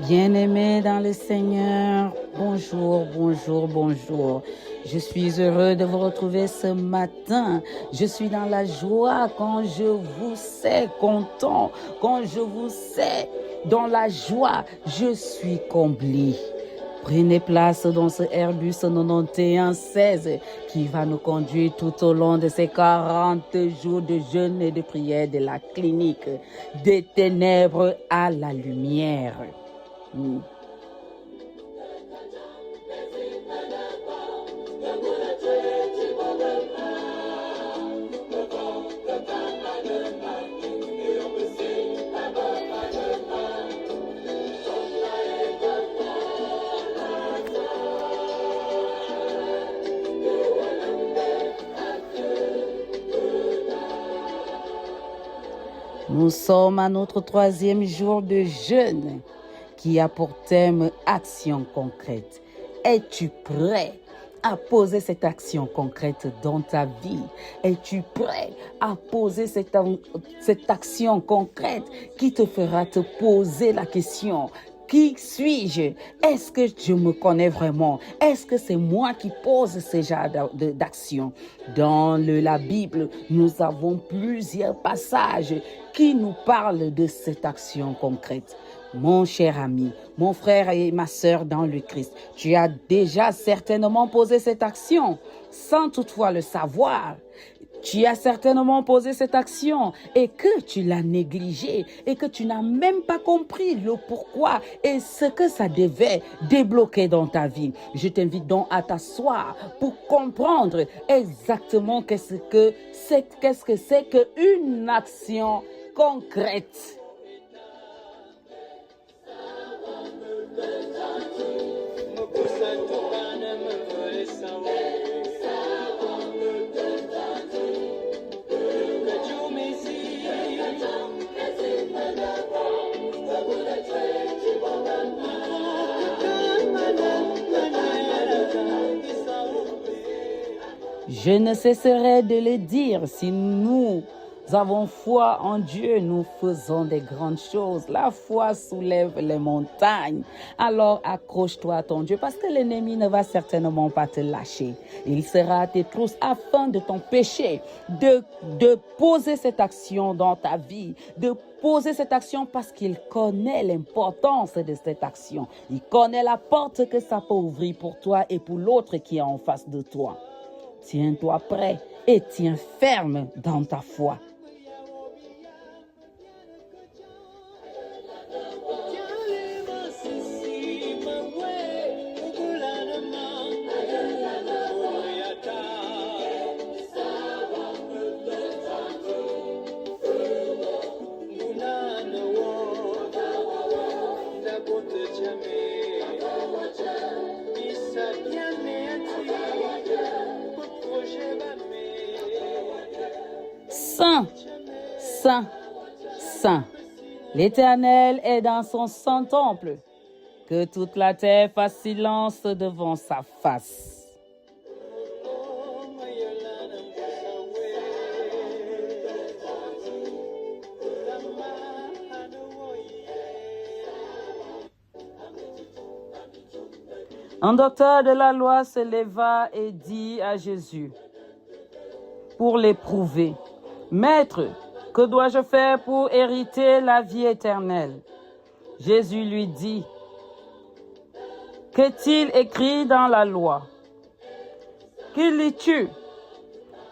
Bien-aimés dans le Seigneur, bonjour, bonjour, bonjour. Je suis heureux de vous retrouver ce matin. Je suis dans la joie quand je vous sais content, quand je vous sais dans la joie, je suis comblé. Prenez place dans ce Airbus 9116 qui va nous conduire tout au long de ces 40 jours de jeûne et de prière de la clinique, des ténèbres à la lumière. Nous sommes à notre 3e jour de jeûne qui a pour thème action concrète. Es-tu prêt à poser cette action concrète dans ta vie? Es-tu prêt à poser cette action concrète qui te fera te poser la question? Qui suis-je? Est-ce que je me connais vraiment? Est-ce que c'est moi qui pose ce genre d'action? Dans la Bible, nous avons plusieurs passages qui nous parlent de cette action concrète. Mon cher ami, mon frère et ma sœur dans le Christ, tu as déjà certainement posé cette action sans toutefois le savoir. Tu as certainement posé cette action et que tu l'as négligée et que tu n'as même pas compris le pourquoi et ce que ça devait débloquer dans ta vie. Je t'invite donc à t'asseoir pour comprendre exactement qu'est-ce que c'est qu'une action concrète. Je ne cesserai de le dire, si nous avons foi en Dieu, nous faisons des grandes choses. La foi soulève les montagnes. Alors accroche-toi à ton Dieu parce que l'ennemi ne va certainement pas te lâcher. Il sera à tes trousses afin de t'empêcher de poser cette action dans ta vie, de poser cette action parce qu'il connaît l'importance de cette action. Il connaît la porte que ça peut ouvrir pour toi et pour l'autre qui est en face de toi. Tiens-toi prêt et tiens ferme dans ta foi. Saint, Saint, Saint, l'Éternel est dans son saint temple. Que toute la terre fasse silence devant sa face. Un docteur de la loi se leva et dit à Jésus, pour l'éprouver, « Maître, que dois-je faire pour hériter la vie éternelle ?» Jésus lui dit, « Qu'est-il écrit dans la loi? Qui lis-tu »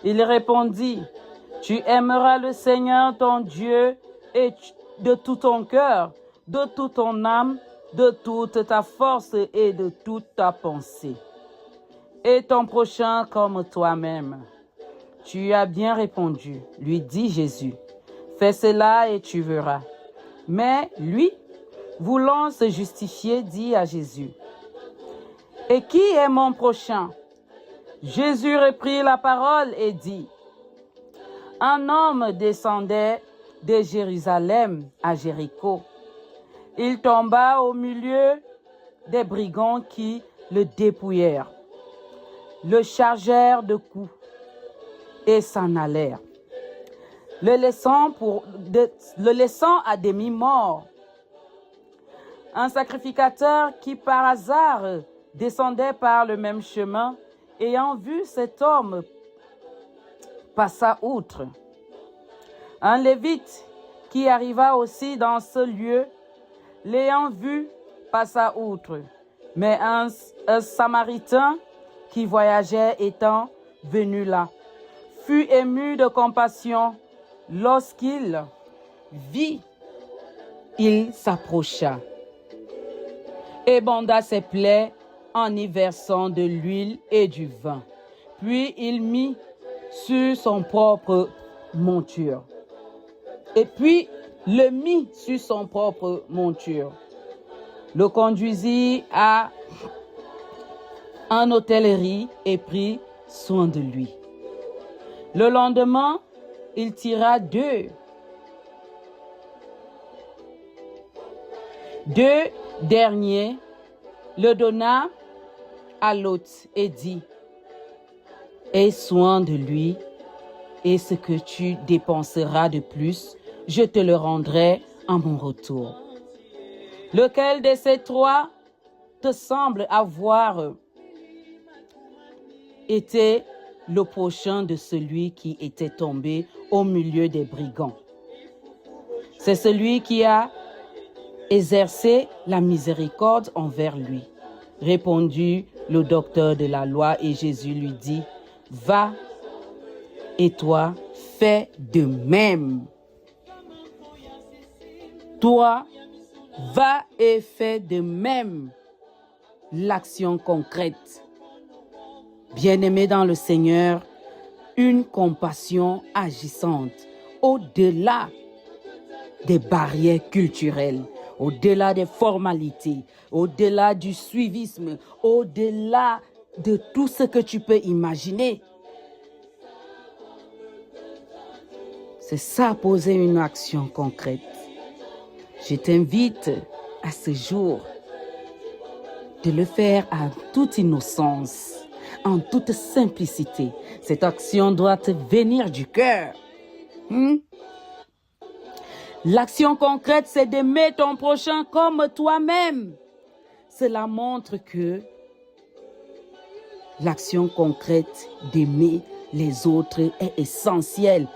Il répondit, « Tu aimeras le Seigneur ton Dieu et de tout ton cœur, de toute ton âme, de toute ta force et de toute ta pensée, et ton prochain comme toi-même. » Tu as bien répondu, lui dit Jésus. Fais cela et tu verras. Mais lui, voulant se justifier, dit à Jésus, et qui est mon prochain? Jésus reprit la parole et dit, un homme descendait de Jérusalem à Jéricho. Il tomba au milieu des brigands qui le dépouillèrent, le chargèrent de coups et s'en allèrent, le laissant à demi-mort. Un sacrificateur qui par hasard descendait par le même chemin, ayant vu cet homme, passa outre. Un lévite qui arriva aussi dans ce lieu, l'ayant vu, passa outre. Mais un Samaritain qui voyageait étant venu là, fut ému de compassion. Lorsqu'il vit, il s'approcha et banda ses plaies en y versant de l'huile et du vin. Puis il mit sur son propre monture. Le conduisit à une hôtellerie et prit soin de lui. Le lendemain, il tira deux derniers, le donna à l'hôte et dit, aie soin de lui, et ce que tu dépenseras de plus, je te le rendrai en mon retour. Lequel de ces trois te semble avoir été le prochain de celui qui était tombé au milieu des brigands? C'est celui qui a exercé la miséricorde envers lui, répondit le docteur de la loi, et Jésus lui dit, va et toi, fais de même. Toi, va et fais de même. L'action concrète. Bien-aimé dans le Seigneur, une compassion agissante au-delà des barrières culturelles, au-delà des formalités, au-delà du suivisme, au-delà de tout ce que tu peux imaginer. C'est ça, poser une action concrète. Je t'invite à ce jour de le faire en toute innocence, en toute simplicité. Cette action doit te venir du cœur. L'action concrète, c'est d'aimer ton prochain comme toi-même. Cela montre que l'action concrète d'aimer les autres est essentielle.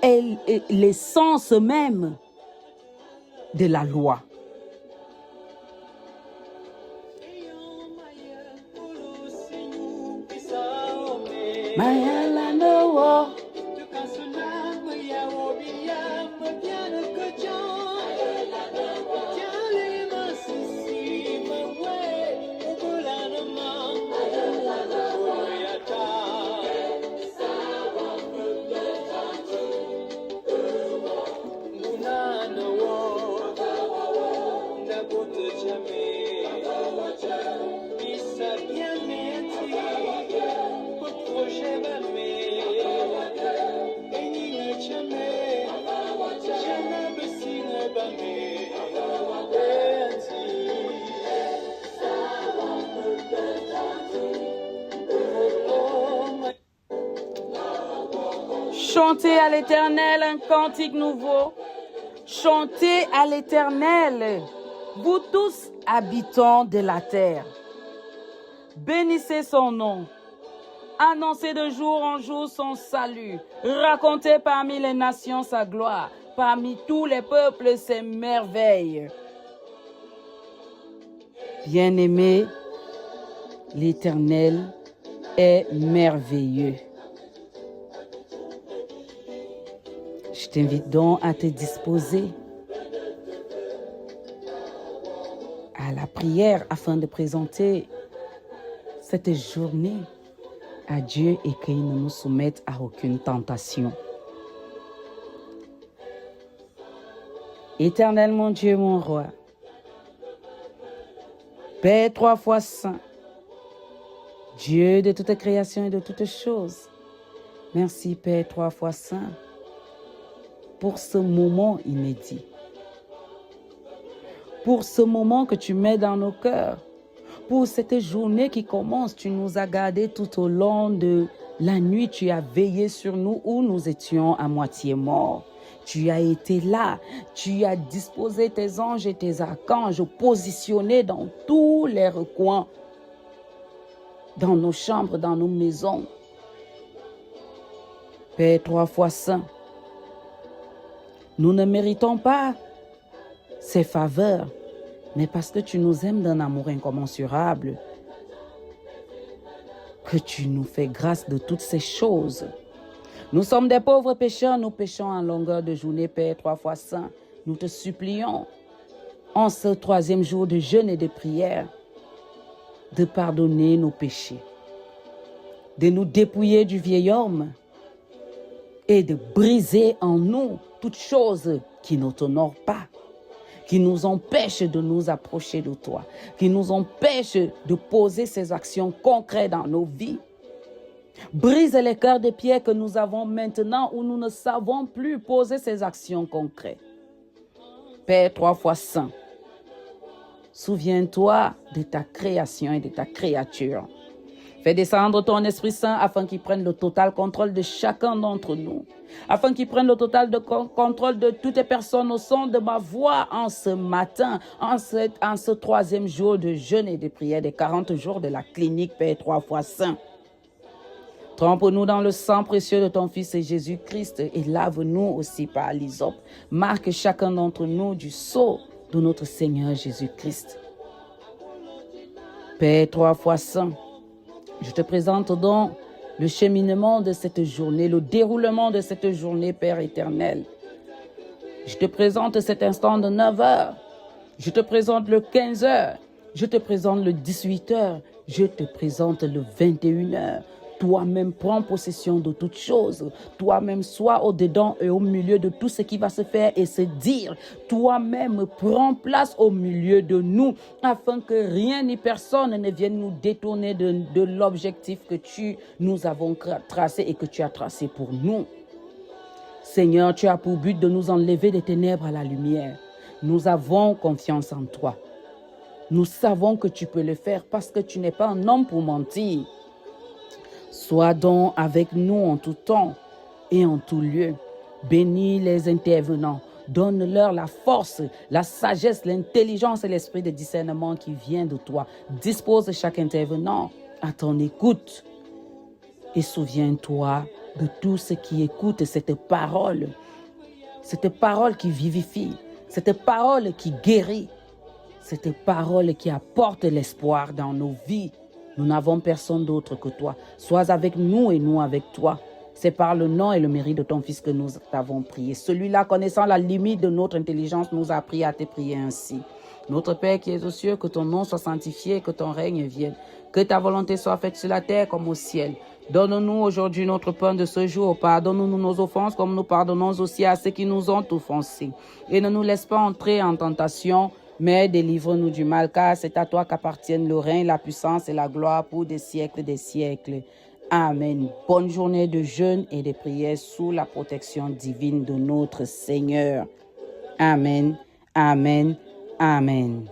Et l'essence même de la loi. Chantez à l'Éternel un cantique nouveau. Chantez à l'Éternel Vous tous, habitants de la terre, bénissez son nom. Annoncez de jour en jour son salut. Racontez parmi les nations sa gloire. Parmi tous les peuples ses merveilles. Bien-aimé, l'Éternel est merveilleux. Je t'invite donc à te disposer à la prière afin de présenter cette journée à Dieu et qu'il ne nous soumette à aucune tentation. Éternel mon Dieu, mon roi, Père 3 fois saint, Dieu de toute création et de toutes choses, merci Père 3 fois saint pour ce moment inédit, pour ce moment que tu mets dans nos cœurs, pour cette journée qui commence. Tu nous as gardés tout au long de la nuit, tu as veillé sur nous où nous étions à moitié morts. Tu as été là, tu as disposé tes anges et tes archanges positionnés dans tous les recoins, dans nos chambres, dans nos maisons. Père 3 fois saint, nous ne méritons pas ces faveurs, mais parce que tu nous aimes d'un amour incommensurable, que tu nous fais grâce de toutes ces choses. Nous sommes des pauvres pécheurs, nous péchons en longueur de journée, Père 3 fois saint. Nous te supplions, en ce 3e jour de jeûne et de prière, de pardonner nos péchés, de nous dépouiller du vieil homme et de briser en nous toutes choses qui ne t'honorent pas, qui nous empêchent de nous approcher de toi, qui nous empêchent de poser ces actions concrètes dans nos vies. Brise les cœurs de pierre que nous avons maintenant où nous ne savons plus poser ces actions concrètes. Père 3 fois saint, souviens-toi de ta création et de ta créature. Fais descendre ton Esprit Saint afin qu'il prenne le total contrôle de chacun d'entre nous, afin qu'il prenne le total de contrôle de toutes les personnes au son de ma voix en ce matin, en ce 3e jour de jeûne et de prière des 40 jours de la clinique Père 3 fois saint. Trempe-nous dans le sang précieux de ton Fils Jésus-Christ et lave-nous aussi par l'hysope. Marque chacun d'entre nous du sceau de notre Seigneur Jésus-Christ. Père 3 fois saint, je te présente donc le cheminement de cette journée, le déroulement de cette journée, Père éternel. Je te présente cet instant de 9 heures. Je te présente le 15 heures. Je te présente le 18 heures. Je te présente le 21 heures. Toi-même, prends possession de toutes choses. Toi-même, sois au-dedans et au milieu de tout ce qui va se faire et se dire. Toi-même, prends place au milieu de nous afin que rien ni personne ne vienne nous détourner de l'objectif que nous avons tracé et que tu as tracé pour nous. Seigneur, tu as pour but de nous enlever des ténèbres à la lumière. Nous avons confiance en toi. Nous savons que tu peux le faire parce que tu n'es pas un homme pour mentir. Sois donc avec nous en tout temps et en tout lieu. Bénis les intervenants. Donne-leur la force, la sagesse, l'intelligence et l'esprit de discernement qui vient de toi. Dispose chaque intervenant à ton écoute. Et souviens-toi de tous ceux qui écoutent cette parole qui vivifie, cette parole qui guérit, cette parole qui apporte l'espoir dans nos vies. Nous n'avons personne d'autre que toi. Sois avec nous et nous avec toi. C'est par le nom et le mérite de ton Fils que nous t'avons prié. Celui-là, connaissant la limite de notre intelligence, nous a appris à te prier ainsi. Notre Père qui es aux cieux, que ton nom soit sanctifié, que ton règne vienne. Que ta volonté soit faite sur la terre comme au ciel. Donne-nous aujourd'hui notre pain de ce jour. Pardonne-nous nos offenses comme nous pardonnons aussi à ceux qui nous ont offensés. Et ne nous laisse pas entrer en tentation, mais délivre-nous du mal, car c'est à toi qu'appartiennent le règne, la puissance et la gloire pour des siècles des siècles. Amen. Bonne journée de jeûne et de prière sous la protection divine de notre Seigneur. Amen, amen, amen.